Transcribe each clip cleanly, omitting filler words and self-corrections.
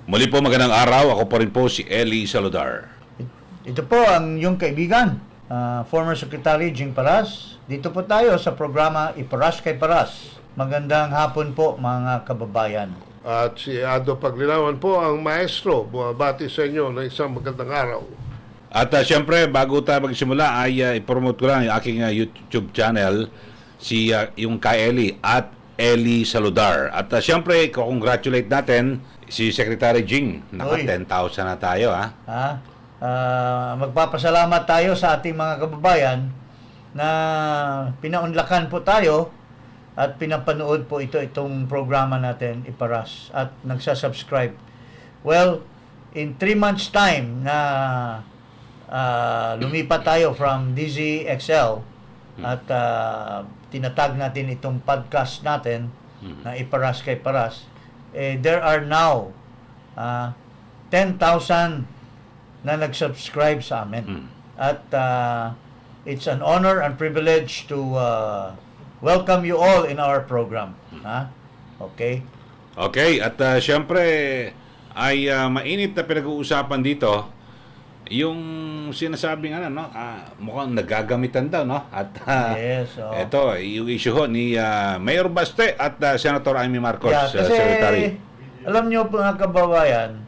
Muli po magandang araw. Ako po rin po si Eli Saludar. Ito po ang iyong kaibigan, former Secretary Jing Paras. Dito po tayo sa programa Iparas kay Paras. Magandang hapon po mga kababayan. At si Ado Paglinawan po ang maestro. Bumabati sa inyo ng isang magandang araw. At siyempre, bago tayo magsimula ay ipromote ko lang yung aking YouTube channel, yung kay Eli, at Eli Saludar. At siyempre, congratulate natin si Secretary Jing. Naka 10,000 na tayo, ha? Magpapasalamat tayo sa ating mga kababayan na pinaunlakan po tayo at pinapanood po itong programa natin, Iparas, at nagsasubscribe. Well, in 3 months time na lumipat tayo from DZXL at tinatag natin itong podcast natin na Iparas kay Paras, there are now 10,000 na nag-subscribe sa amin. At it's an honor and privilege to welcome you all in our program. Okay? Okay, at siyempre ay mainit na pinag-uusapan dito yung sinasabing mukhang nagagamitan daw, no? At yes, ito, yung issue ho ni Mayor Baste at Senator Imee Marcos, kasi, Secretary. Alam nyo po mga kababayan,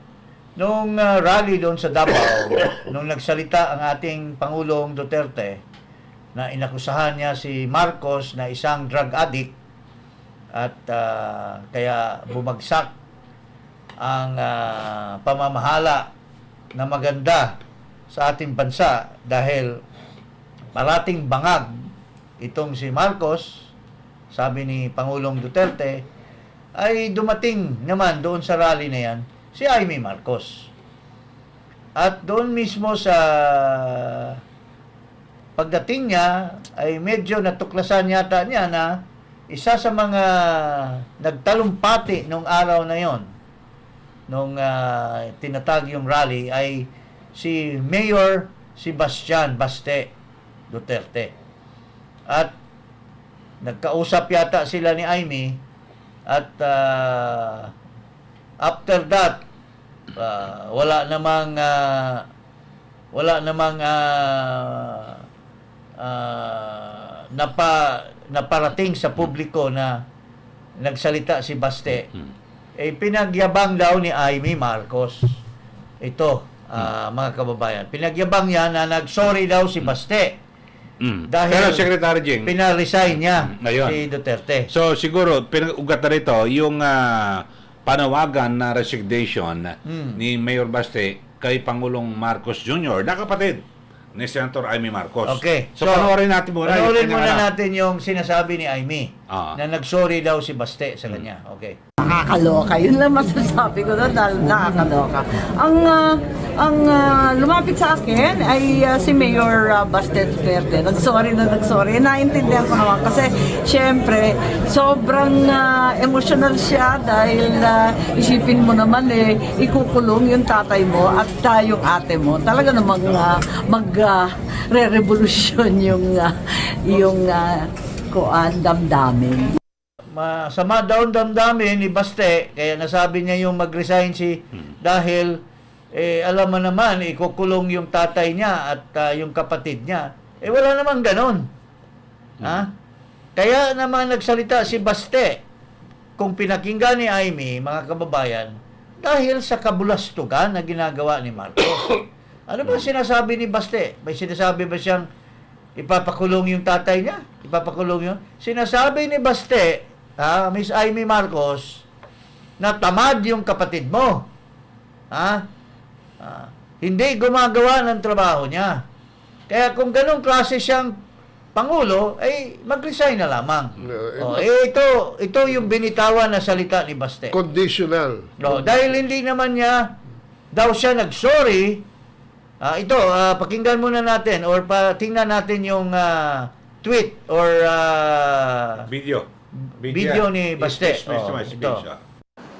nung rally doon sa Davao, nung nagsalita ang ating Pangulong Duterte na inakusahan niya si Marcos na isang drug addict at kaya bumagsak ang pamamahala na maganda sa ating bansa dahil parating bangag itong si Marcos, sabi ni Pangulong Duterte, ay dumating naman doon sa rally na yan si Imee Marcos. At doon mismo sa pagdating niya ay medyo natuklasan yata niya na isa sa mga nagtalumpati nung araw na yon, nung tinatag yung rally, ay si Mayor Baste Duterte. At nagkausap yata sila ni Imee at after that wala namang naparating sa publiko na nagsalita si Baste. Pinagyabang daw ni Imee Marcos ito, mga kababayan. Pinagyabang niya na nag-sorry daw si Baste. Dahil pero Secretary Jing, pinaresign niya ngayon si Duterte. So siguro pinag-ugat na rito yung panawagan na resignation ni Mayor Baste kay Pangulong Marcos Jr. na kapatid ni Senator Imee Marcos. Okay. So panoorin natin muna. Panoorin muna natin yung sinasabi ni Imee na nag-sorry daw si Baste sa kanya. Okay. Nakakaloka. Yun lang masasabi ko na dahil nakakaloka. Ang lumapit sa akin ay si Mayor Baste Duterte. Nagsorry. Naintindihan ko naman kasi syempre sobrang emotional siya dahil isipin mo naman ikukulong yung tatay mo at yung ate mo. Talaga namang re-revolusyon yung damdamin. Masama daw ang damdamin ni Baste, kaya nasabi niya yung mag-resign dahil alam mo naman, ikukulong yung tatay niya at yung kapatid niya. Wala naman ganon. Kaya naman nagsalita si Baste, kung pinakinggan ni Imee, mga kababayan, dahil sa kabulastugan na ginagawa ni Marcos. Ano ba sinasabi ni Baste? May sinasabi ba siyang ipapakulong yung tatay niya? Ipapakulong yun? Sinasabi ni Baste, Miss Imee Marcos, na tamad yung kapatid mo. Hindi gumagawa ng trabaho niya. Kaya kung ganong klase siyang Pangulo, mag-resign na lamang. Ito yung binitawan na salita ni Baste. Conditional. Dahil hindi naman niya daw siya nag-sorry. Pakinggan muna natin or tingnan natin yung tweet or video ni Baste.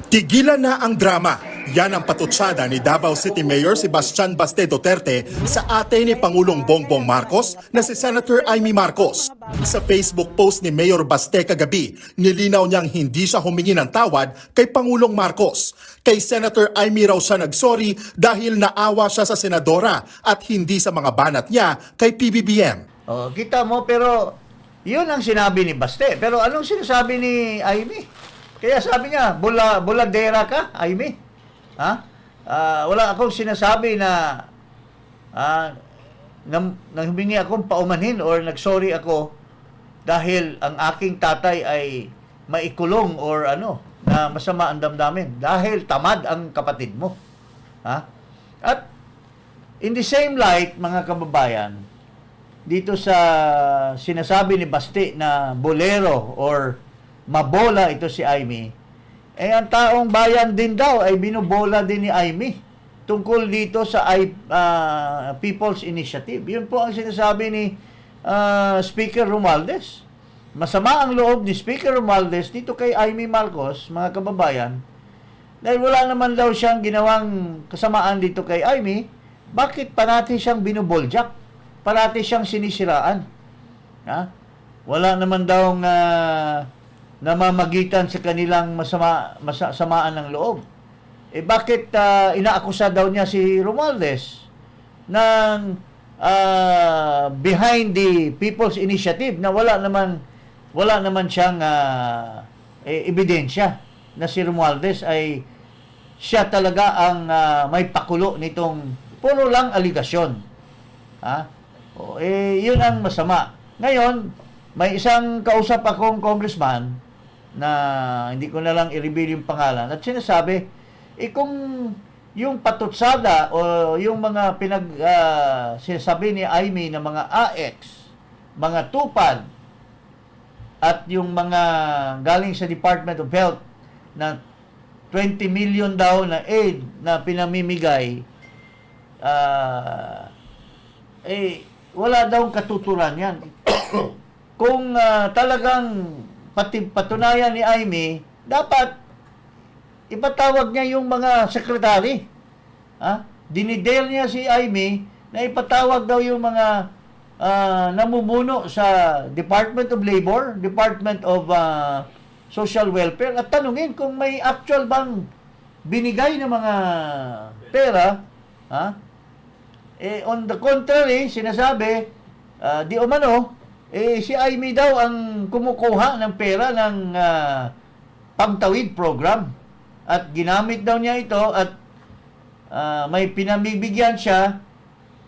Tigilan na ang drama. Yan ang patutsada ni Davao City Mayor Sebastian Baste Duterte sa ate ni Pangulong Bongbong Marcos na si Senator Imee Marcos. Sa Facebook post ni Mayor Baste kagabi, nilinaw niyang hindi siya humingi ng tawad kay Pangulong Marcos. Kay Senator Imee raw siya nagsorry dahil naawa siya sa senadora at hindi sa mga banat niya kay PBBM. Oh, kita mo, pero yun ang sinabi ni Baste. Pero anong sinasabi ni Imee? Kaya sabi niya, buladera ka, Imee. Ha? Wala akong sinasabi na humingi akong paumanhin or nagsorry ako dahil ang aking tatay ay maikulong or na masama ang damdamin dahil tamad ang kapatid mo. Ha? At in the same light, mga kababayan, dito sa sinasabi ni Baste na bolero or mabola ito si Imee, ang taong bayan din daw ay binubola din ni Imee tungkol dito sa People's Initiative. Yun po ang sinasabi ni Speaker Romualdez. Masama ang loob ni Speaker Romualdez dito kay Imee Marcos, mga kababayan, dahil wala naman daw siyang ginawang kasamaan dito kay Imee. Bakit parati siyang binuboljak? Parati siyang sinisiraan? Ha? Wala naman daw namamagitan sa kanilang samaan ng loob. Bakit inaakusa daw niya si Romualdez ng behind the People's Initiative na wala naman siyang ebidensya na si Romualdez ay siya talaga ang may pakulo nitong puro lang aligasyon. Ha? Yun ang masama. Ngayon, may isang kausap akong congressman na hindi ko na lang i-reveal yung pangalan at sinasabi, kung yung patutsada o yung mga sinasabi ni Imee na mga AX, mga tupad at yung mga galing sa Department of Health na 20 million daw na aid na pinamimigay, wala daw katuturan yan. Kung talagang patunayan ni Imee, dapat ipatawag niya yung mga sekretary. Dinidale niya si Imee na ipatawag daw yung mga namumuno sa Department of Labor, Department of Social Welfare at tanungin kung may actual bang binigay na mga pera. On the contrary, sinasabi, di umano, si Imee daw ang kumukuha ng pera ng pangtawid program. At ginamit daw niya ito at may pinamibigyan siya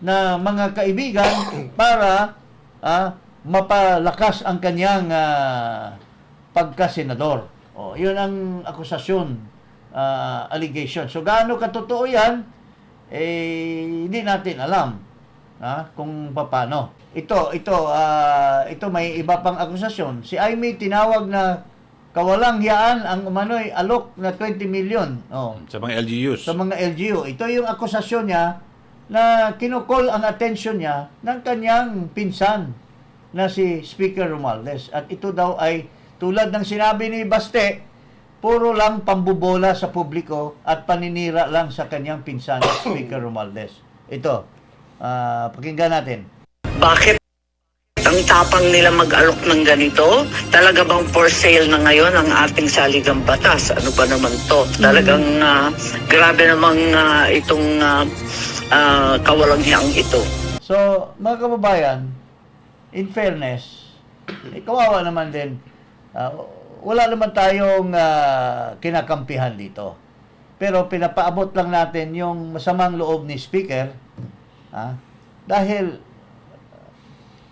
na mga kaibigan para mapalakas ang kanyang pagkasenador. Yun ang akusasyon, allegation. So gaano katotoo yan, hindi natin alam kung paano. Ito may iba pang akusasyon. Si Imee tinawag na kawalang hiyaan ang umano'y alok na 20 million. Sa mga LGUs. Sa mga LGU. Ito yung akusasyon niya na kinukol ang attention niya ng kanyang pinsan na si Speaker Romualdez. At ito daw ay tulad ng sinabi ni Baste, puro lang pambubola sa publiko at paninira lang sa kanyang pinsan na Speaker Romualdez. Ito, pakinggan natin. Bakit ang tapang nila mag-alok ng ganito? Talaga bang for sale na ngayon ang ating saligang batas? Ano ba naman to? Talagang grabe namang itong kawalanghang ito. So, mga kababayan, in fairness, kawawa naman din. Wala naman tayong kinakampihan dito. Pero pinapaabot lang natin yung masamang loob ni Speaker dahil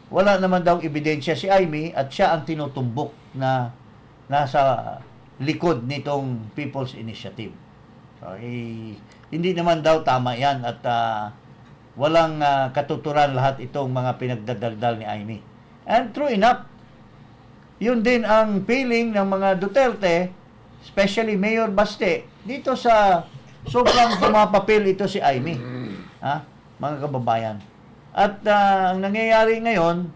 wala naman daw ebidensya si Imee at siya ang tinutumbok na nasa likod nitong People's Initiative. So, hindi naman daw tama yan at walang katuturan lahat itong mga pinagdadaldal ni Imee. And true enough, yun din ang feeling ng mga Duterte, especially Mayor Baste, dito sa sobrang pumapapil ito si Imee. Mga kababayan. At ang nangyayari ngayon,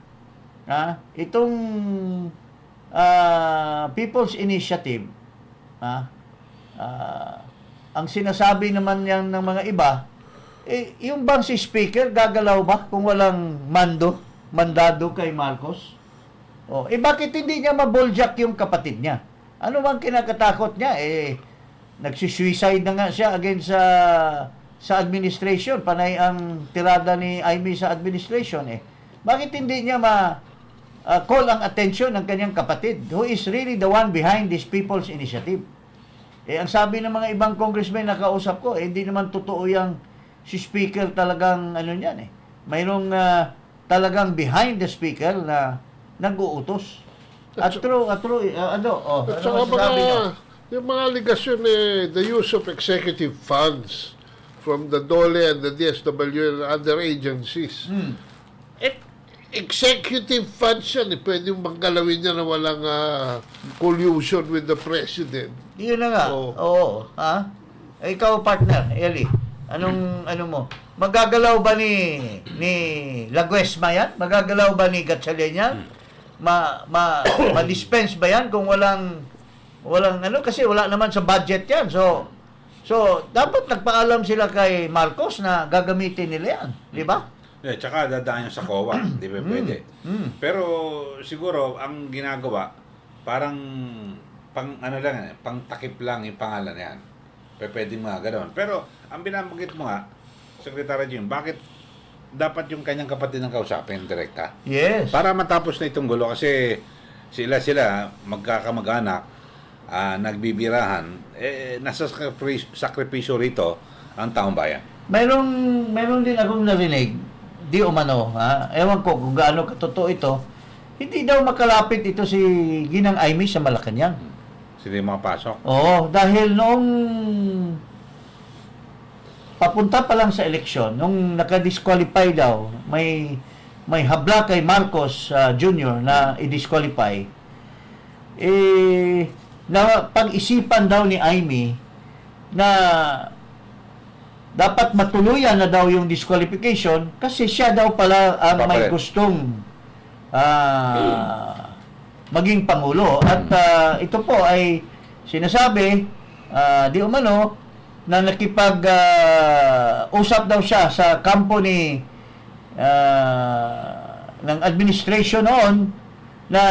itong People's Initiative, ang sinasabi naman yan ng mga iba, yung bang si Speaker gagalaw ba kung walang mandado kay Marcos? Bakit hindi niya maboljak yung kapatid niya? Ano bang kinakatakot niya? Nagsisuicide na nga siya against sa administration. Panay ang tirada ni Imee sa administration. Bakit hindi niya call ang attention ng kanyang kapatid, who is really the one behind this People's Initiative? Ang sabi ng mga ibang congressmen na kausap ko, hindi naman totoo yung si Speaker talagang niyan. Mayroong talagang behind the Speaker na nag-uutos. At true, At saka yung mga aligasyon the use of executive funds from the DOLE and the DSW and other agencies. Executive funds yan, pwede mong galawin niya na walang collusion with the President. Yun na nga. Oo. Ikaw, partner, Eli, ano mo? Magagalaw ba ni Laguesma yan? Magagalaw ba ni Gatchalian? Ma-dispense ba yan kung walang kasi wala naman sa budget yan. So dapat nagpaalam sila kay Marcos na gagamitin nila yan, di ba? Tsaka dadaan yung sa COA, di ba pwede? Pero siguro ang ginagawa parang pang takip lang yung pangalan yan. Pwede mga ganoon. Pero ang binabanggit mo nga, Secretary Jim, bakit dapat yung kanyang kapatid ng kausapin direkta? Yes. Para matapos na itong gulo kasi sila magkakamag-anak, nagbibirahan, nasa sakripisyo rito ang taong bayan. Meron din akong narinig, di umano, ewan ko kung gaano katotoo ito, hindi daw makalapit ito si Ginang Imee sa Malacanang. Sila yung mga pasok. Oo, dahil noong papunta pa lang sa eleksyon, nung nakadisqualify daw, may habla kay Marcos Jr. na i-disqualify, na pag-isipan daw ni Imee na dapat matuluyan na daw yung disqualification kasi siya daw pala ang may gustong maging Pangulo. At ito po ay sinasabi, di umano, na nakipag-usap daw siya sa kampo ng administration noon na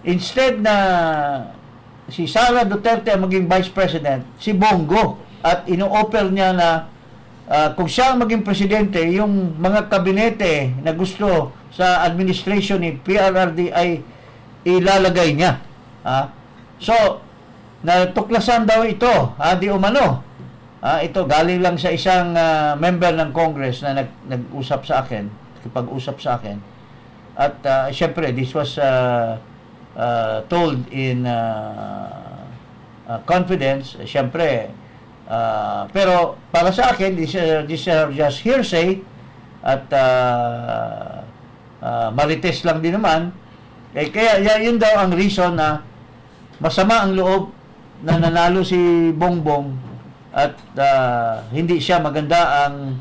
instead na si Sara Duterte ang maging Vice President, si Bongo. At ino-offer niya na kung siya ang maging presidente, yung mga kabinete na gusto sa administration ni PRRD ay ilalagay niya. So, natuklasan daw ito, di umano. Ito, galing lang sa isang member ng Congress na nag-usap sa akin, nakipag-usap sa akin. At syempre, this was told in confidence, syempre. Pero para sa akin, these are just hearsay at marites lang din naman. Kaya yun daw ang reason na masama ang loob na nanalo si Bongbong at hindi siya maganda ang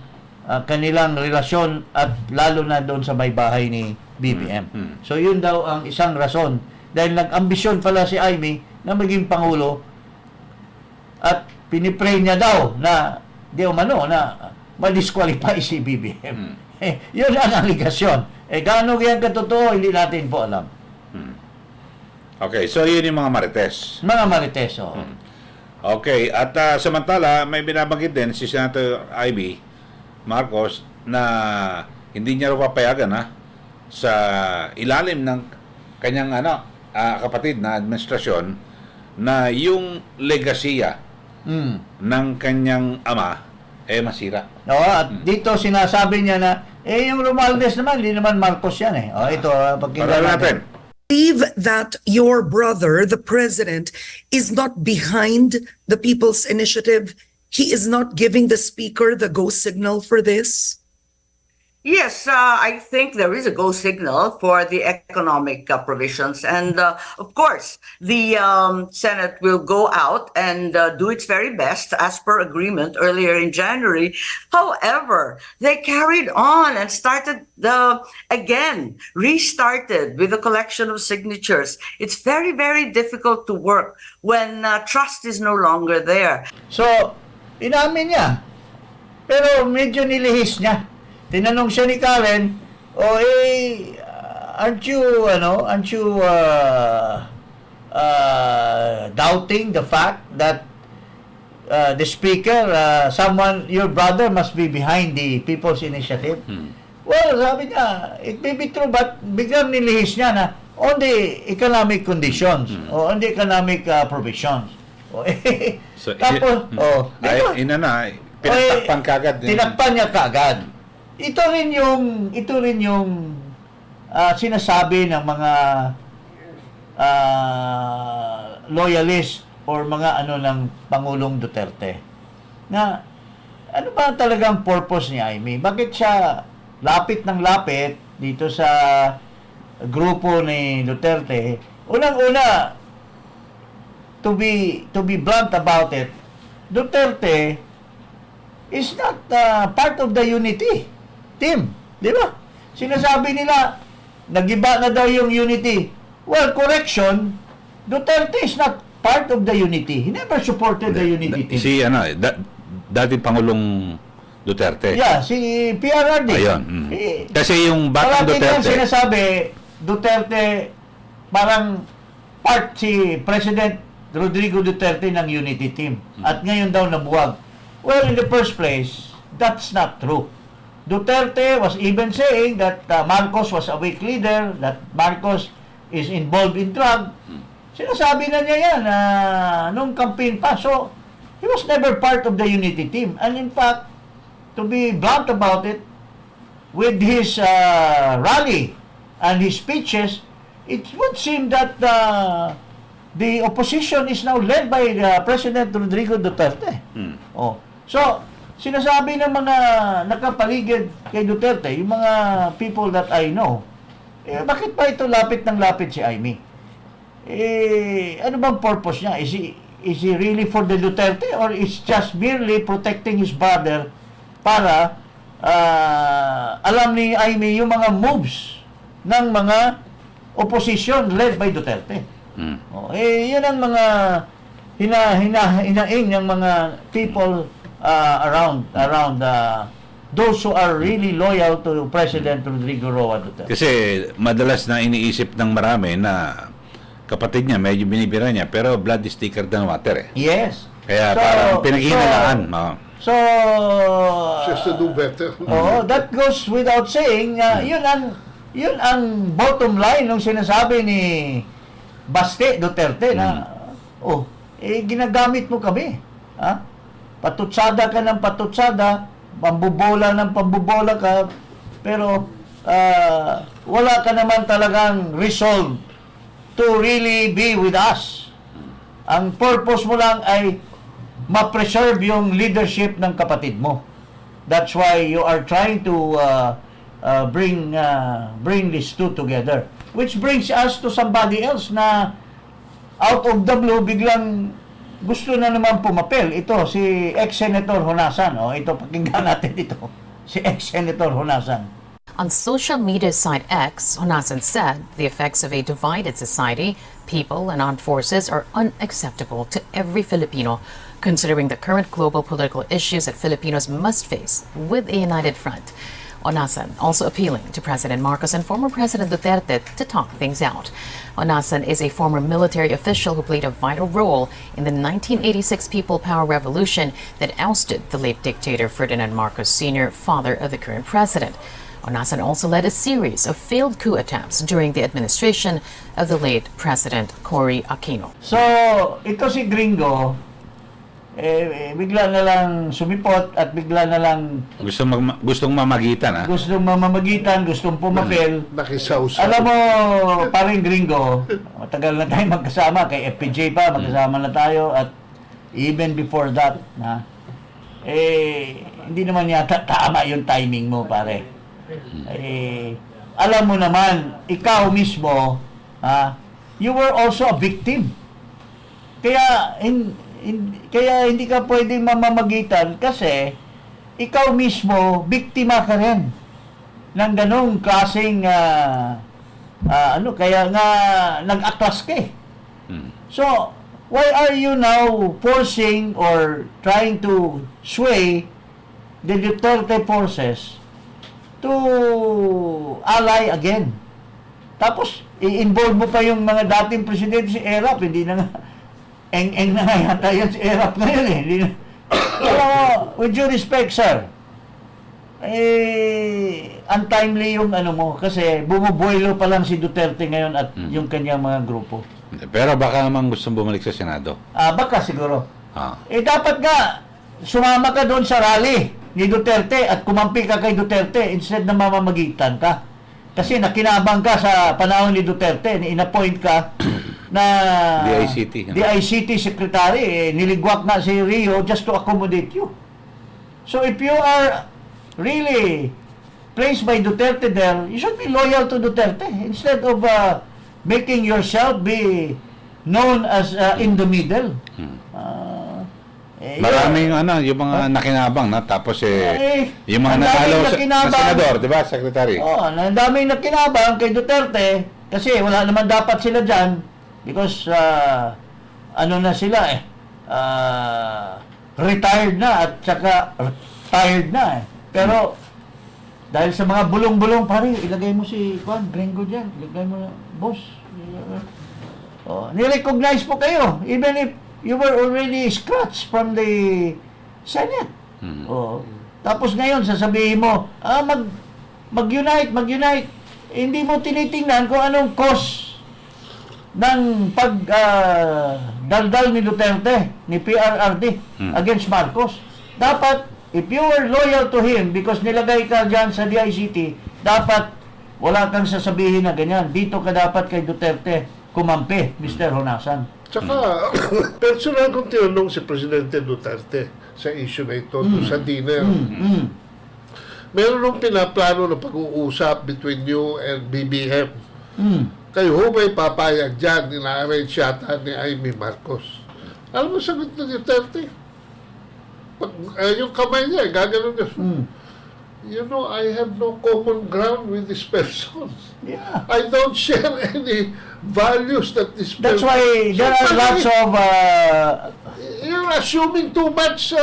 kanilang relasyon at lalo na doon sa may bahay ni BBM. So yun daw ang isang rason dahil nag-ambisyon pala si Imee na maging Pangulo at pinipray niya daw na di umano na ma-disqualify si BBM. Yun ang aligasyon. Gaano yan katotoo, hindi natin po alam. Okay, so yun yung mga marites. Mga marites, Okay, at samantala, may binabanggit din si Senator Imee Marcos na hindi niya raw papayagan sa ilalim ng kanyang kapatid na administrasyon na yung legasiya ng kanyang ama masira. At dito sinasabi niya na yung Romualdez naman, hindi naman Marcos yan ito, Para natin. Believe that your brother, the president, is not behind the People's Initiative. He is not giving the speaker the go signal for this. Yes, I think there is a go signal for the economic provisions. And of course, the Senate will go out and do its very best as per agreement earlier in January. However, they carried on and started restarted with the collection of signatures. It's very, very difficult to work when trust is no longer there. So, inamin niya. Pero medyo nilihis niya. Tinanong siya ni Karen, aren't you doubting the fact that the speaker, your brother must be behind the People's Initiative? Well, sabi niya, it may be true, but biglang nilihis niya na on the economic conditions, o on the economic provisions. So, Tapos, pinagtakpan kagad. Tinakpan niya kagad. Ito rin yung sinasabi ng mga loyalist or mga ng Pangulong Duterte na ano ba talagang purpose ni Imee? Bakit siya lapit ng lapit dito sa grupo ni Duterte? Unang-una, to be blunt about it, Duterte is not part of the unity team. Di ba? Sinasabi nila, nagiba na daw yung unity. Well, correction, Duterte is not part of the unity. He never supported the unity team. Si dating Pangulong Duterte. Yeah, si PRRD. Ayun. Kasi yung batang Duterte. Duterte. Sinasabi, Duterte, parang part si President Rodrigo Duterte ng unity team. At ngayon daw nabuwag. Well, in the first place, that's not true. Duterte was even saying that Marcos was a weak leader, that Marcos is involved in drug. Sinasabi na niya yan nung campaign pa. So, he was never part of the unity team. And in fact, to be blunt about it, with his rally and his speeches, it would seem that the opposition is now led by President Rodrigo Duterte. So, sinasabi ng mga nakapaligid kay Duterte, yung mga people that I know, bakit pa ito lapit ng lapit si Imee? Ano bang purpose niya? Is he really for the Duterte or is just merely protecting his brother para alam ni Imee yung mga moves ng mga opposition led by Duterte? Yun ang mga hinaing ng mga people around those who are really loyal to President Rodrigo Roa Duterte. Kasi madalas na iniisip ng marami na kapatid niya, medyo binibira niya, pero blood is thicker than water Yes. Kaya parang pinaghinalaan. So, Just to do better. that goes without saying. Yun ang bottom line ng sinasabi ni Baste Duterte na ginagamit mo kami. Patutsada ka ng patutsada, pambubola ng pambubola ka, pero wala ka naman talagang resolve to really be with us. Ang purpose mo lang ay ma-preserve yung leadership ng kapatid mo. That's why you are trying to bring these two together. Which brings us to somebody else na out of the blue, biglang gusto na naman pumapel. Ito, si ex-Senator Honasan. Ito, pakinggan natin ito. Si ex-Senator Honasan. On social media site X, Honasan said the effects of a divided society, people, and armed forces are unacceptable to every Filipino, considering the current global political issues that Filipinos must face with a united front. Honasan also appealing to President Marcos and former President Duterte to talk things out. Honasan is a former military official who played a vital role in the 1986 People Power Revolution that ousted the late dictator Ferdinand Marcos Sr., father of the current president. Honasan also led a series of failed coup attempts during the administration of the late President Cory Aquino. So, ito si Gringo, bigla na lang sumipot at bigla na lang gustong mamagitan. Gustong mamamagitan, gustong pumapel. Nakisawsaw. Alam mo, paring Gringo, matagal na tayo magkasama, kay FPJ pa, magkasama na tayo, at even before that, hindi naman yata tama yung timing mo, pare. Eh, alam mo naman, ikaw mismo, you were also a victim. Kaya, kaya hindi ka pwedeng mamamagitan kasi ikaw mismo, biktima ka rin ng ganong klaseng kaya nga nag-atras ka eh. So, why are you now forcing or trying to sway the Duterte forces to ally again? Tapos, i-involve mo pa yung mga dating presidente si Erap, hindi na nga, eng-eng na nga yata yan si Erap ngayon eh. Pero, with due respect, sir, untimely yung ano mo, kasi bumubuelo pa lang si Duterte ngayon at yung kanyang mga grupo. Pero baka naman gustong bumalik sa Senado. Baka siguro. Dapat nga, sumama ka doon sa rally ni Duterte at kumampi ka kay Duterte instead na mamamagitan ka. Kasi nakinabang ka sa panahon ni Duterte, in-appoint ka na DICT secretary, niligwak na si Rio just to accommodate you. So if you are really placed by Duterte there, you should be loyal to Duterte instead of making yourself be known as in the middle. Maraming yung mga nakinabang na tapos yung mga natalo na senador, di ba, secretary? Ang daming nakinabang kay Duterte kasi wala naman dapat sila dyan because na sila retired na at saka tired na Pero dahil sa mga bulong-bulong pare, ilagay mo si Gringo dyan, ilagay mo boss. Nirecognize po kayo even if you were already scratched from the Senate. Tapos ngayon, sasabihin mo, mag-unite. Hindi mo tinitingnan kung anong cause ng pagdaldal ni Duterte, ni PRRD, against Marcos. Dapat, if you were loyal to him, because nilagay ka dyan sa DICT, dapat wala kang sasabihin na ganyan. Dito ka dapat kay Duterte kumampi, Mr. Senasan. Tsaka, personal kong tinanong si Presidente Duterte sa issue na ito sa dinner. Meron nung pinaplano na pag-uusap between you and BBM. Kayo ho may papayag dyan, ina-arrange yata ni Imee Marcos. Alam mo, sagot na Duterte. Yung kamay niya, gagano'n niya. You know, I have no common ground with this person. Yeah. I don't share any values that this person... That's why there are lots of... You're assuming too much,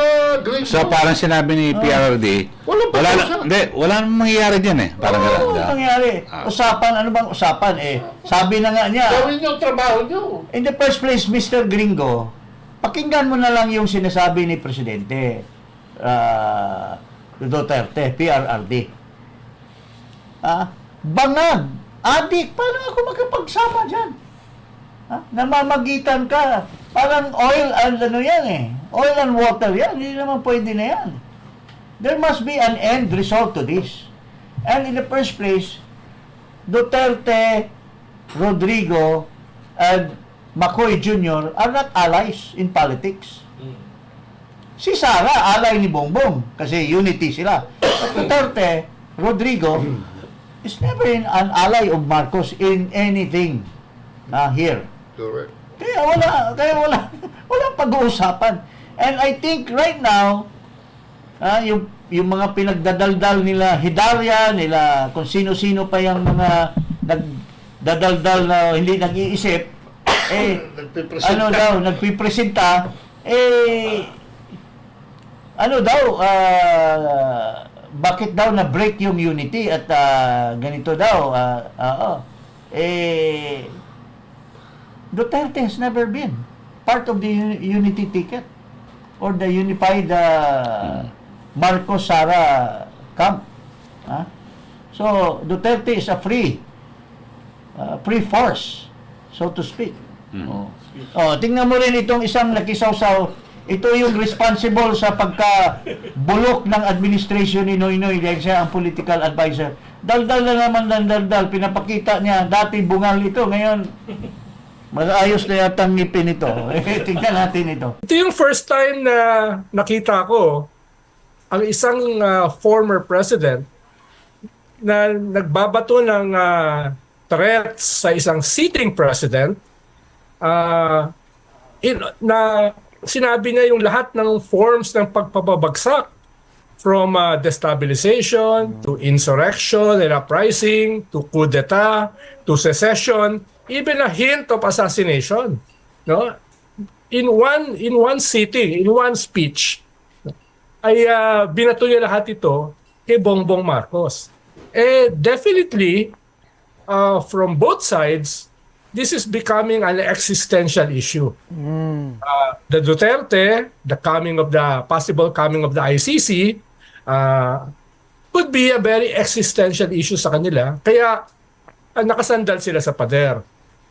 great. So parang sinabi ni PRRD, wala namang mangyayari dyan Parang wala mangyayari. Usapan, ano bang usapan Sabi na nga niya. Gawin yung trabaho niyo. In the first place, Mr. Gringo, pakinggan mo na lang yung sinasabi ni Presidente Duterte, PRRD. Bangag, adik, paano ako magkapagsama dyan? Namamagitan ka. Parang oil and oil and water yan. Hindi naman pwede na yan. There must be an end result to this. And in the first place, Duterte, Rodrigo, and McCoy Jr. are not allies in politics. Si Sara, ally ni Bongbong, kasi unity sila. Duterte, Rodrigo, is never an ally of Marcos in anything here. Correct. Kaya wala pag-uusapan. And I think right now, yung mga pinagdadaldal nila, Hidaria, nila, kung sino-sino pa yung mga nagdadaldal na hindi nag-iisip, nagpipresenta, bakit daw na-break yung unity at ganito daw, Duterte has never been part of the unity ticket or the unified Marcos-Sara camp. So, Duterte is a free force, so to speak. Tingnan mo rin itong isang nakisawsaw. Ito yung responsible sa pagka-bulok ng administration ni Noynoy dahil siya ang political advisor. Daldal na naman ng daldal. Pinapakita niya, dati bungal ito, ngayon maayos na yatang ngipin ito. Tingnan natin ito. Ito yung first time na nakita ko ang isang former president na nagbabato ng threats sa isang sitting president, na sinabi niya yung lahat ng forms ng pagpapabagsak, from destabilization to insurrection and uprising to coup d'etat to secession, even a hint of assassination, no? In one sitting, in one speech, ay binato niya lahat ito kay Bongbong Marcos. Definitely, from both sides, this is becoming an existential issue. The Duterte, the possible coming of the ICC, could be a very existential issue sa kanila. Kaya nakasandal sila sa pader.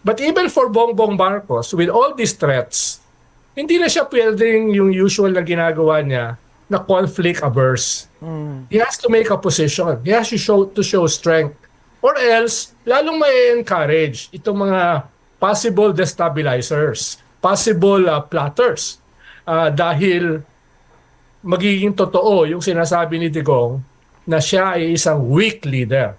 But even for Bongbong Marcos, with all these threats, hindi na siya pwedeng yung usual na ginagawa niya na conflict averse. He has to make a position. He has to show strength. Or else, lalong may encourage itong mga possible destabilizers, possible plotters. Dahil magiging totoo yung sinasabi ni Digong na siya ay isang weak leader.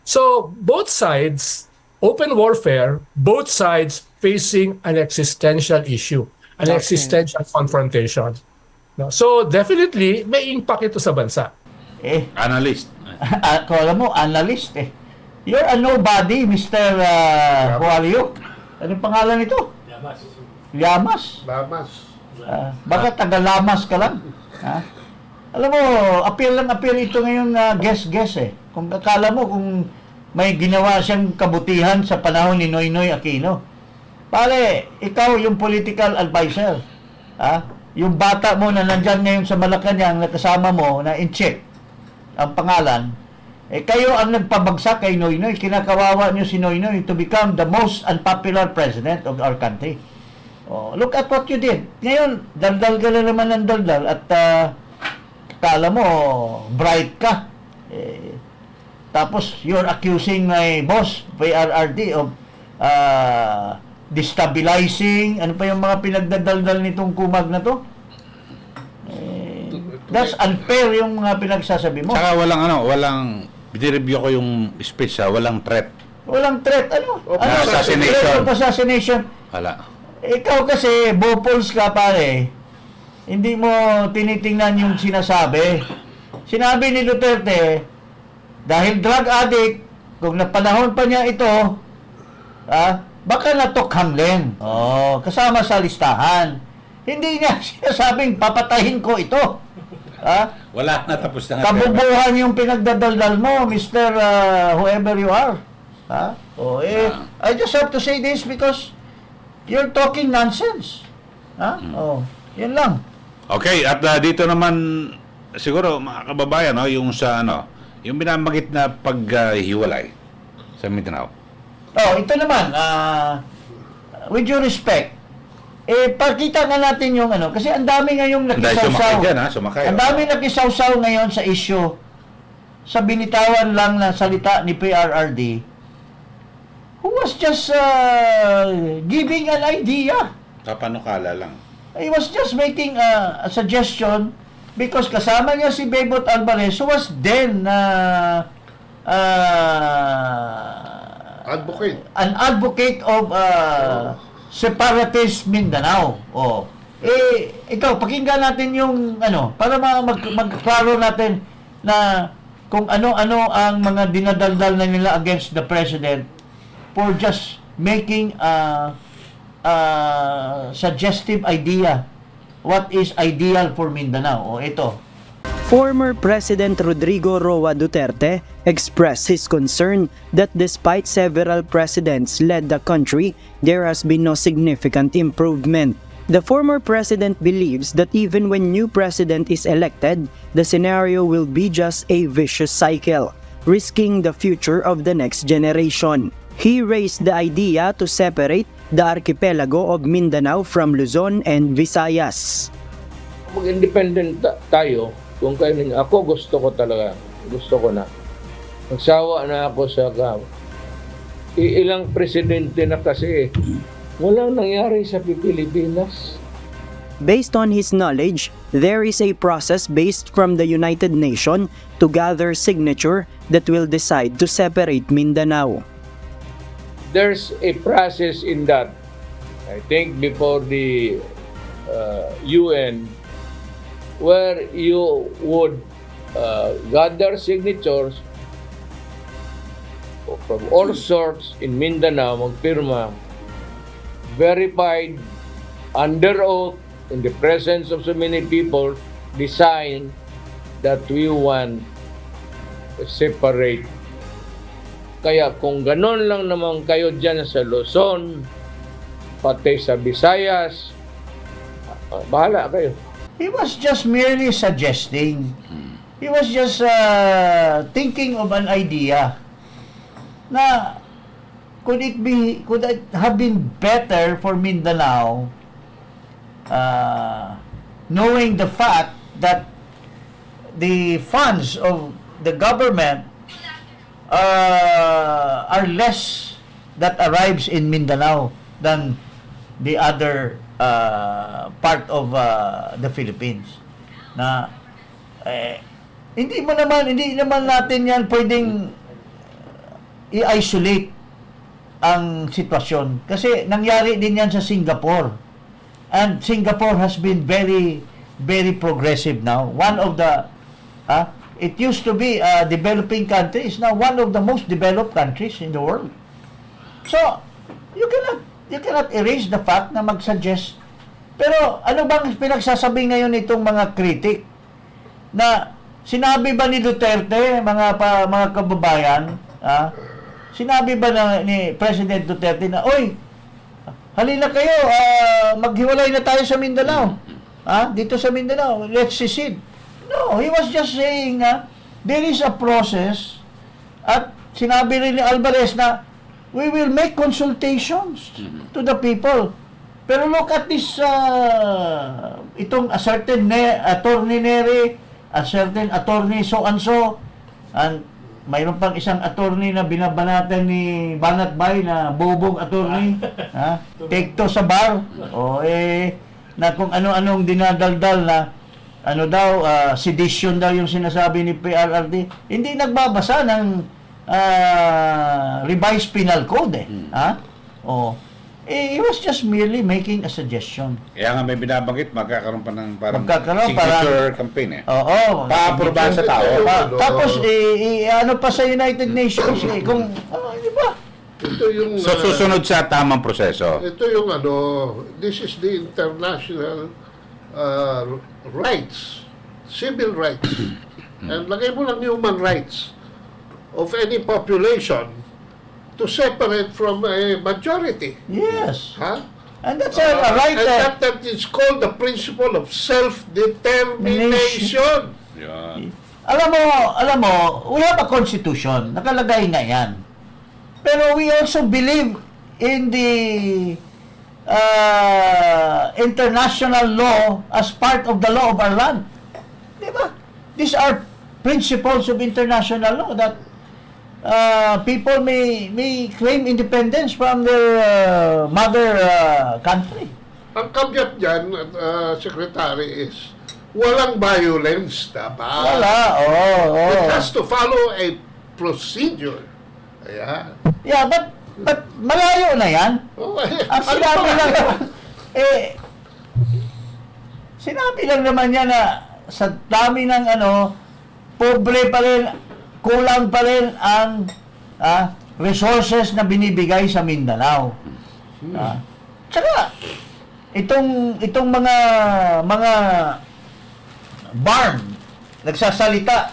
So, both sides, open warfare, both sides facing an existential issue, an existential confrontation. No? So, definitely, may impact ito sa bansa. Analyst. Kala mo, analyst eh. You're a nobody, Mr. Who are you? Anong pangalan nito? Llamas. Baka taga-Lamas ka lang. Ha? Alam mo, appeal ito ngayon guess eh. Kung akala mo kung may ginawa siyang kabutihan sa panahon ni Noynoy Aquino. Pare, ikaw yung political advisor. Ha? Yung bata mo na nandyan ngayon sa Malacanang na kasama mo na in-check ang pangalan, kayo ang nagpabagsak kay Noynoy. Kinakawawa niyo si Noynoy to become the most unpopular president of our country. Oh, look at what you did. Ngayon, daldal ka na naman ng daldal at kala mo, bright ka. Tapos, you're accusing my boss, PRRD, of destabilizing, ano pa yung mga pinagdadaldal nitong kumag na to? That's unfair yung mga pinagsasabi mo. Saka walang, binireview ko yung speech walang threat. Walang threat, ano? Assassination. Threat of assassination. Wala. Ikaw kasi, bopols ka pare. Hindi mo tinitingnan yung sinasabi. Sinabi ni Duterte, dahil drug addict, kung napanahon pa niya ito, baka natokhang din. Kasama sa listahan. Hindi niya sinasabing papatahin ko ito. Wala na, tapos na. Kabubuhan yung pinagdadaldal mo, Mr. Whoever you are. I just have to say this because you're talking nonsense. Yan lang. Okay, at dito naman siguro mga kababayan, yung sa yung binamagit na paghiwalay sa Mindanao. Ito naman, with due respect, pakita nga natin yung kasi ang dami ngayong nakisawsaw. Ang dami nakisawsaw ngayon sa issue. Sa binitawan lang na salita ni PRRD, who was just giving an idea. Kapanukala lang. He was just making a suggestion because kasama niya si Bebot Alvarez who was then an advocate of separatist Mindanao. Ikaw, pakinggan natin yung para magklaro natin na kung ano-ano ang mga dinadaldal na nila against the president for just making suggestive idea what is ideal for Mindanao. Ito. Former President Rodrigo Roa Duterte expressed his concern that despite several presidents led the country, there has been no significant improvement. The former president believes that even when new president is elected, the scenario will be just a vicious cycle, risking the future of the next generation. He raised the idea to separate the archipelago of Mindanao from Luzon and Visayas. Mag-independent tayo, kung kailan ako gusto ko na. Nagsawa na ako sa ilang presidente na kasi walang nangyari sa Pilipinas. Based on his knowledge, there is a process based from the United Nations to gather signature that will decide to separate Mindanao. There's a process in that. I think before the UN, where you would gather signatures from all sorts in Mindanao, magpirma, verified under oath in the presence of so many people, decide that we want to separate. Kaya kung ganon lang naman kayo dyan sa Luzon, pati sa Visayas, bahala kayo. He was just merely suggesting. He was just thinking of an idea na could it have been better for Mindanao knowing the fact that the funds of the government are less that arrives in Mindanao than the other part of the Philippines. Na hindi naman natin yan pwedeng i-isolate ang sitwasyon kasi nangyari din yan sa Singapore. And Singapore has been very, very progressive now. One of the, it used to be a developing country, is now one of the most developed countries in the world. So, you cannot erase the fact na mag-suggest. Pero ano bang pinagsasabi ngayon itong mga critic na sinabi ba ni Duterte, mga kababayan, sinabi ba ni President Duterte na, oy, halina kayo, maghiwalay na tayo sa Mindanao. Dito sa Mindanao, let's secede. No, he was just saying there is a process at sinabi rin ni Alvarez na we will make consultations to the people. Pero look at this, itong a certain attorney Neri, a certain attorney so and so, and mayroon pang isang attorney na binabanatan ni Banat Bay na bobong attorney, take to sa bar, na kung ano-anong dinadaldal na sedition daw yung sinasabi ni PRRD, hindi nagbabasa ng revised penal code he was just merely making a suggestion. Kaya nga may binabanggit, magkakaroon pa ng signature campaign Oo. Pa-aprobahan sa tao. Tapos, ano pa sa United Nations, kung, di ba? Ito yung, so, susunod sa tamang proseso. Ito yung this is the international rights, civil rights. And lagay mo lang human rights of any population to separate from a majority. Yes. And that's a right. And that is called the principle of self-determination. Yeah. Alam mo, we have a constitution. Nakalagay nga yan. Pero we also believe in the international law as part of the law of our land. Diba? These are principles of international law that people may claim independence from their mother country. Ang kabyat dyan, Secretary, is walang violence, dapat. Wala, It has to follow a procedure. Ayan. Yeah, but malayo na yan. Ang sinabi lang sinabi lang naman niya na sa dami ng pobre pa rin, kulang pa rin ang resources na binibigay sa Mindanao. Tsaka itong mga barn nagsasalita,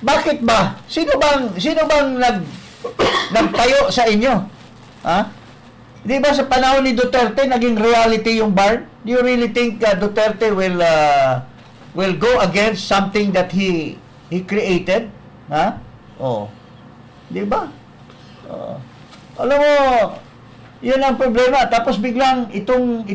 bakit ba? Sino bang nagtayo sa inyo? Di ba sa panahon ni Duterte naging reality yung barn? Do you really think Duterte will go against something that he created? Di ba? Alam mo, yun ang problema. Tapos biglang itong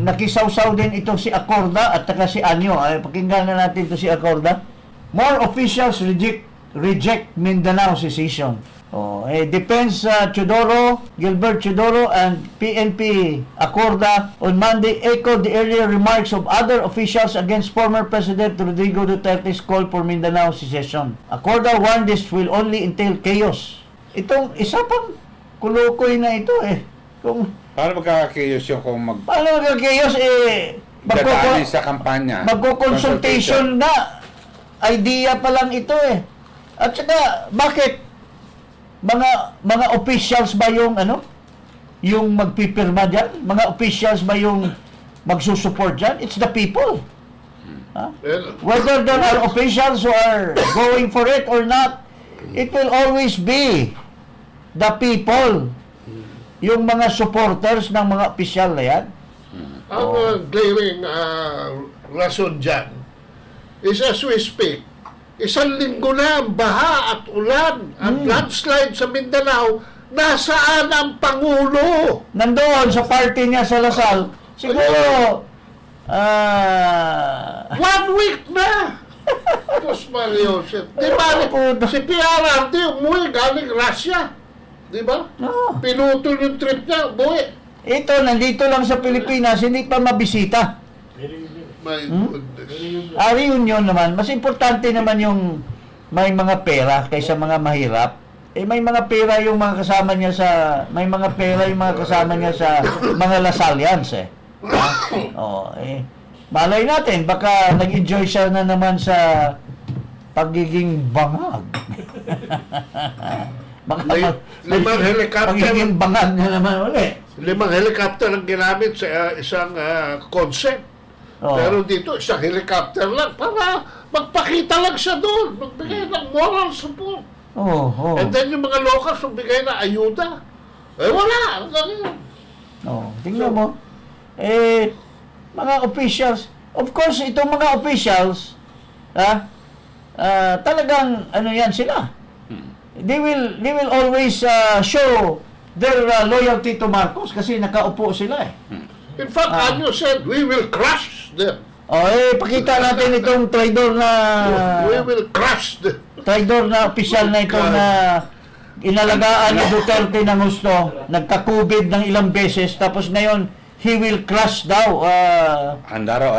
nakisawsaw din itong si Acorda at saka si Anyo. Pakinggan na natin ito si Acorda. More officials reject Mindanao secession. Defense Chodoro, Gilbert Chodoro, and PNP Acorda on Monday echoed the earlier remarks of other officials against former President Rodrigo Duterte's call for Mindanao secession. Acorda warned this will only entail chaos. Itong isa pang kulukoy na ito Kung Paano magkakakayos yung kung paano magkakayos dadali sa kampanya? Magko-consultation na. Idea pa lang ito At saka, bakit mga officials ba yung yung magpipirma diyan? Mga officials ba yung magsusupport diyan? It's the people. Whether there are officials who are going for it or not, it will always be the people, yung mga supporters ng mga opisyal na yan. Ang glaring rason dyan is, as we speak, 1 linggo na ang baha at ulan at landslide sa Mindanao. Nasaan ang Pangulo? Nandoon sa party niya sa Lasal. Siguro 1 week na. Diyos Mario, di ba si PRRD umuwi galing Russia? Di ba? Pinutol yung trip niya, umuwi. Ito, nandito lang sa Pilipinas, hindi pa mabisita. My goodness. Reunion naman, mas importante naman yung may mga pera kaysa mga mahirap. May mga pera yung mga kasama niya sa mga Lasalians malay natin, baka nag-enjoy siya na naman sa pagiging bangag. Limang helicopter. Pagiging bangag na naman ulit. 5 helicopter ang ginamit sa isang concept. Pero dito, isang helicopter lang para magpakita lang siya doon. Magbigay ng moral support. And then yung mga locals magbigay na ayuda. Wala. Tingnan mo. Mga officials, of course, itong mga officials, talagang, yan sila. They will always show their loyalty to Marcos kasi nakaupo sila In fact, Anyo said, we will crush them. Pakita natin itong traidor na We will crush them. traidor na opisyal na ito na inalagaan ni Duterte ng gusto, nagka-COVID ng ilang beses, tapos ngayon, he will crush daw. Andaraw,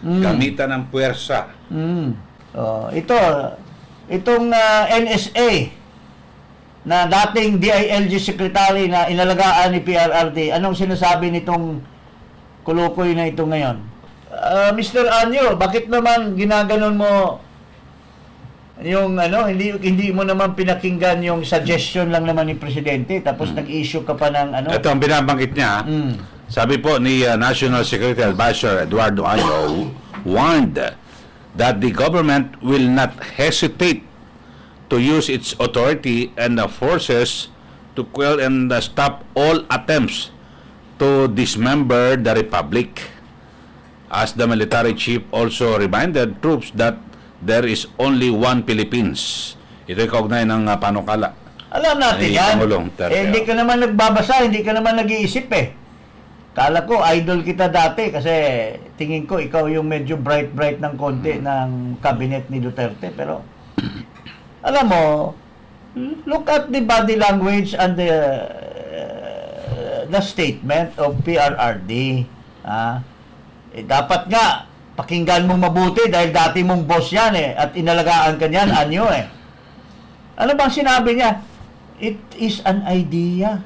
gamitan ng puwersa. Itong NSA, na dating DILG secretary na inalagaan ni PRRD, anong sinasabi nitong kulukoy na ito ngayon? Mr. Anyo, bakit naman ginaganon mo yung hindi mo naman pinakinggan yung suggestion lang naman ni Presidente, tapos nag-issue ka pa ng Ito ang binabanggit niya. Sabi po ni National Secretary Advisor Eduardo Anyo warned that the government will not hesitate to use its authority and the forces to quell and stop all attempts to dismember the republic. As the military chief also reminded troops that there is only one Philippines. Ito'y kaugnay ng panukala. Alam natin yan. Hindi ka naman nagbabasa, hindi ka naman nag-iisip Kala ko, idol kita dati kasi tingin ko ikaw yung medyo bright ng konti ng cabinet ni Duterte. Pero, alam mo, look at the body language and the statement of PRRD. Dapat nga, pakinggan mong mabuti dahil dati mong boss yan at inalagaan ka niyan, Anyo Ano bang sinabi niya? It is an idea.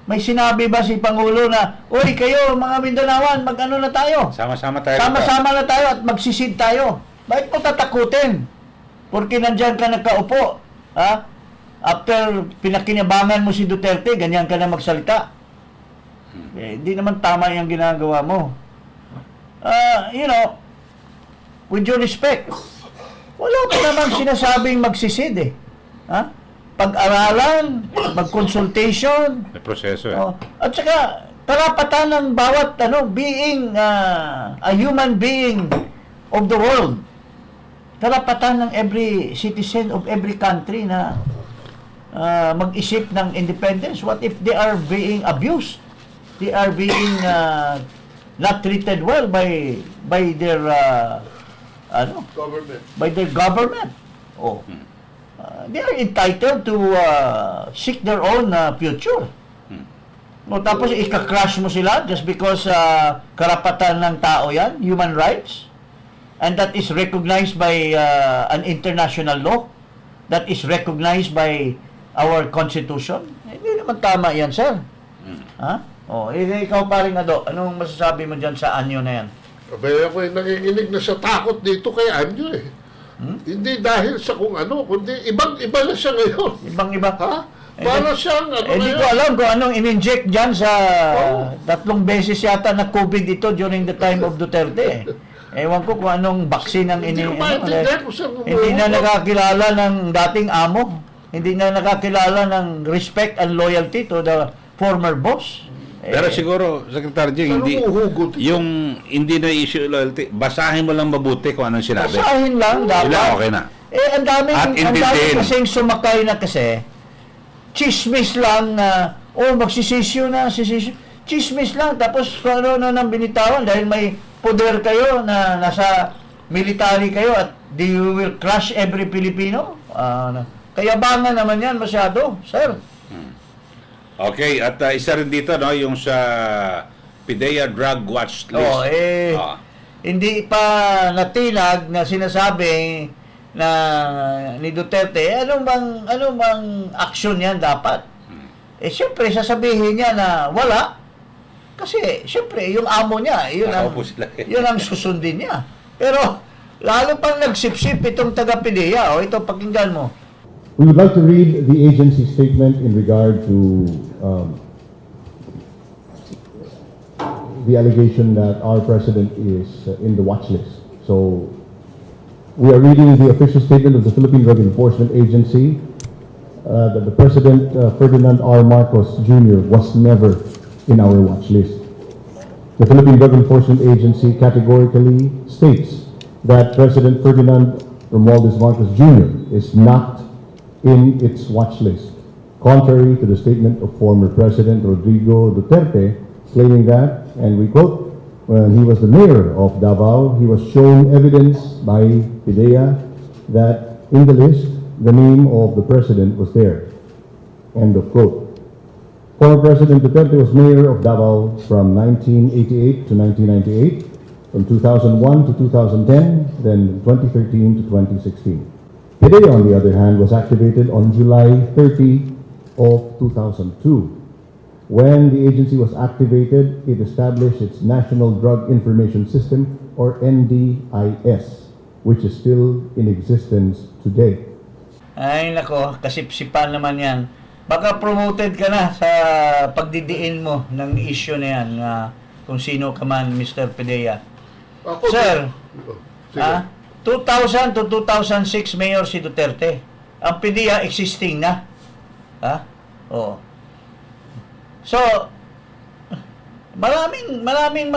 May sinabi ba si Pangulo na, uy, kayo, mga Mindanaoan, mag-ano na tayo? Sama-sama tayo. Sama-sama na tayo at magsisid tayo. Bakit mo tatakutin? Porque nandyan ka nagkaupo. After pinakinabangan mo si Duterte, ganyan ka na magsalita. Hindi naman tama yung ginagawa mo. With due respect, wala ka namang sinasabing magsisid Pag-aralan, mag-consultation. May proseso At saka, karapatan ng bawat being a human being of the world. Karapatan ng every citizen of every country na mag-isip ng independence. What if they are being abused? They are being not treated well by their government. By their government. they are entitled to seek their own future. No, tapos ika-crush mo sila just because karapatan ng tao yan, human rights, and that is recognized by an international law, that is recognized by our constitution. Hindi naman tama yan, sir. Ha? Ikaw paring Ado, anong masasabi mo dyan sa anyo na yan? Abay, ako nakikinig na sa takot dito kay Anyo eh. Hindi dahil sa kung ano, kundi ibang-iba na siya ngayon. Ibang-iba? Ha? Para siyang Hindi ko alam kung anong in-inject dyan sa 3 beses yata na COVID ito during the time of Duterte. Ewan ko kung anong vaccine ang Hindi ko maintindihan kung saan hindi na nakakilala ng dating amo. Hindi na nakakilala ng respect and loyalty to the former boss. Pero siguro, Secretary Jing, hindi na issue loyalty. Basahin mo lang mabuti kung anong sinabi. Basahin lang dapat. Sila okay na. Ang daming kasing sumakay na kasi chismis lang na magsisisyo na, chismis lang, tapos kung ano nang binitawan dahil may poder kayo na nasa military kayo at you will crush every Filipino. Kayabangan naman yan masyado, sir. Okay, at isa rin dito, no, yung sa PDEA Drug Watch List. Hindi pa natinag na sinasabi na ni Duterte, ano bang action yan dapat? Siyempre, sasabihin niya na wala. Kasi, siyempre, yung amo niya, yun ang susundin niya. Pero, lalo pang nagsipsip itong taga-PDEA. Ito, pakinggan mo. We would like to read the agency statement in regard to the allegation that our president is in the watch list. So, we are reading the official statement of the Philippine Drug Enforcement Agency that the President Ferdinand R. Marcos Jr. was never in our watch list. The Philippine Drug Enforcement Agency categorically states that President Ferdinand Romualdez Marcos Jr. is not in its watch list, contrary to the statement of former President Rodrigo Duterte, claiming that, and we quote, when he was the mayor of Davao, he was shown evidence by PDEA that in the list, the name of the president was there. End of quote. Former President Duterte was mayor of Davao from 1988 to 1998, from 2001 to 2010, then 2013 to 2016. PDEA, on the other hand, was activated on July 30 of 2002. When the agency was activated, it established its National Drug Information System, or NDIS, which is still in existence today. Ay nako, kasipsipan naman yan. Baka promoted ka na sa pagdidiin mo ng issue na yan, kung sino ka man, Mr. PDEA. Sir, 2000 to 2006 mayor si Duterte. Ang PDEA existing na. So, maraming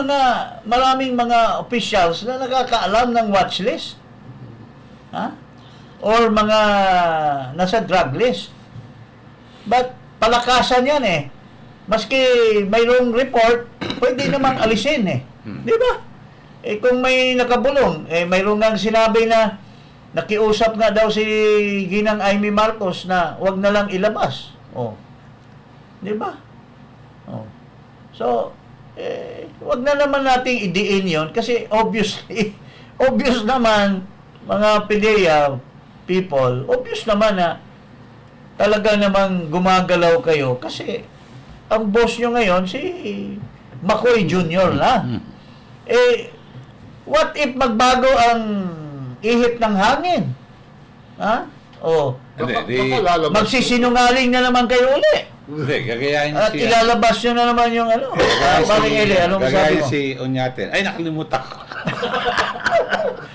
mga officials na nakakaalam ng watch list. Or mga nasa drug list. But palakasan yan eh. Maski mayroong report, pwede namang alisin eh. Di ba? Kung may nakabulong, mayroong nga sinabi na nakiusap nga daw si Ginang Imee Marcos na wag na lang ilabas. Di ba? So, wag na naman nating idiin yon kasi obvious naman, mga PDEA people, obvious naman na talaga namang gumagalaw kayo kasi ang boss nyo ngayon si Macoy Jr. na. What if magbago ang ihip ng hangin? Magsisinungaling na naman kayo uli. Hindi, gagayahin at ilalabas nyo na naman yung ano. Paring Eli, anong masasabi mo? Si Onyaten. Ay, nakalimutan ko.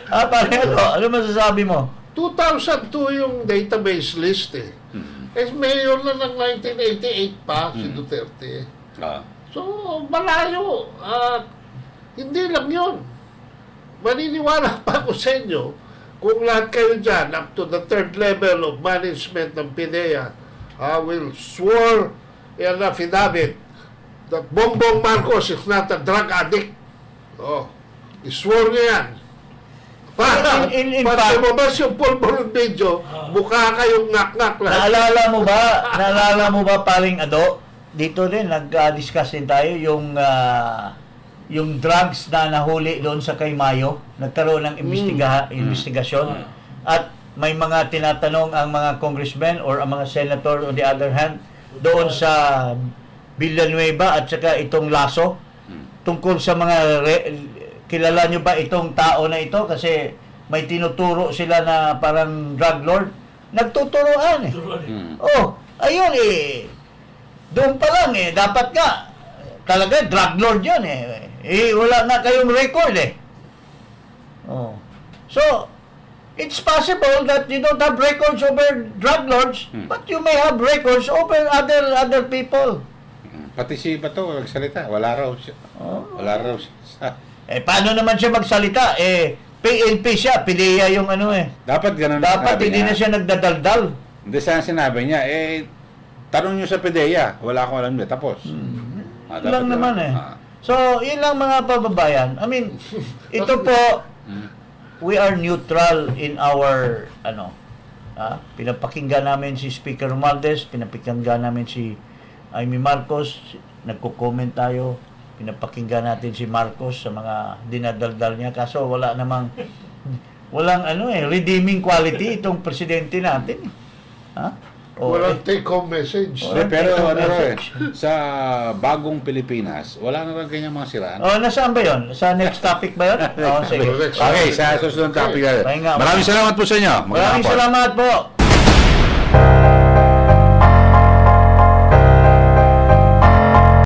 Paring ano masasabi mo? 2002 yung database list eh. Mayor na ng 1988 pa si Duterte. So, malayo. Hindi lang yun. Maniniwala pa ako sa inyo kung lahat kayo dyan up to the 3rd level of management ng PDEA will swear in affidavit that Bongbong Marcos is not a drug addict. I-swear niya yan. Para in Pag fact, lumabas yung pulburon video, mukha kayong ngak-ngak lahat. naalala mo ba paring Ado? Dito din nag-discuss din tayo yung drugs na nahuli doon sa kay Mayo, nagkaroon ng investigasyon at may mga tinatanong ang mga congressmen or ang mga senator on the other hand doon sa Villanueva at saka itong Lasso tungkol sa mga kilala nyo ba itong tao na ito kasi may tinuturo sila na parang drug lord, nagtuturoan ayun doon pa lang dapat nga talaga drug lord yun wala na kayong record so it's possible that you don't have records over drug lords but you may have records over other people. Pati si Bato nagsalita, wala raw siya. Paano naman siya magsalita? PNP siya, PDEA yung Dapat ganun dapat hindi na siya nagdadaldal. Hindi sana sinabi niya, tanong niyo sa PDEA, wala akong alam niya, tapos. Lang naman So, yun lang mga pababayan. I mean, ito po, we are neutral in our, pinapakinggan namin si Speaker Romualdez, pinapakinggan namin si Imee Marcos, nagko-comment tayo, pinapakinggan natin si Marcos sa mga dinadaldal niya, kaso walang redeeming quality itong presidente natin. Walang take-home message. Pero sa bagong Pilipinas, wala na rin kanyang mga siraan. Nasaan ba yun? Sa next topic ba yun? Sige. Okay, sa susunod topic. Maraming Maraming salamat po sa inyo. Maraming salamat po.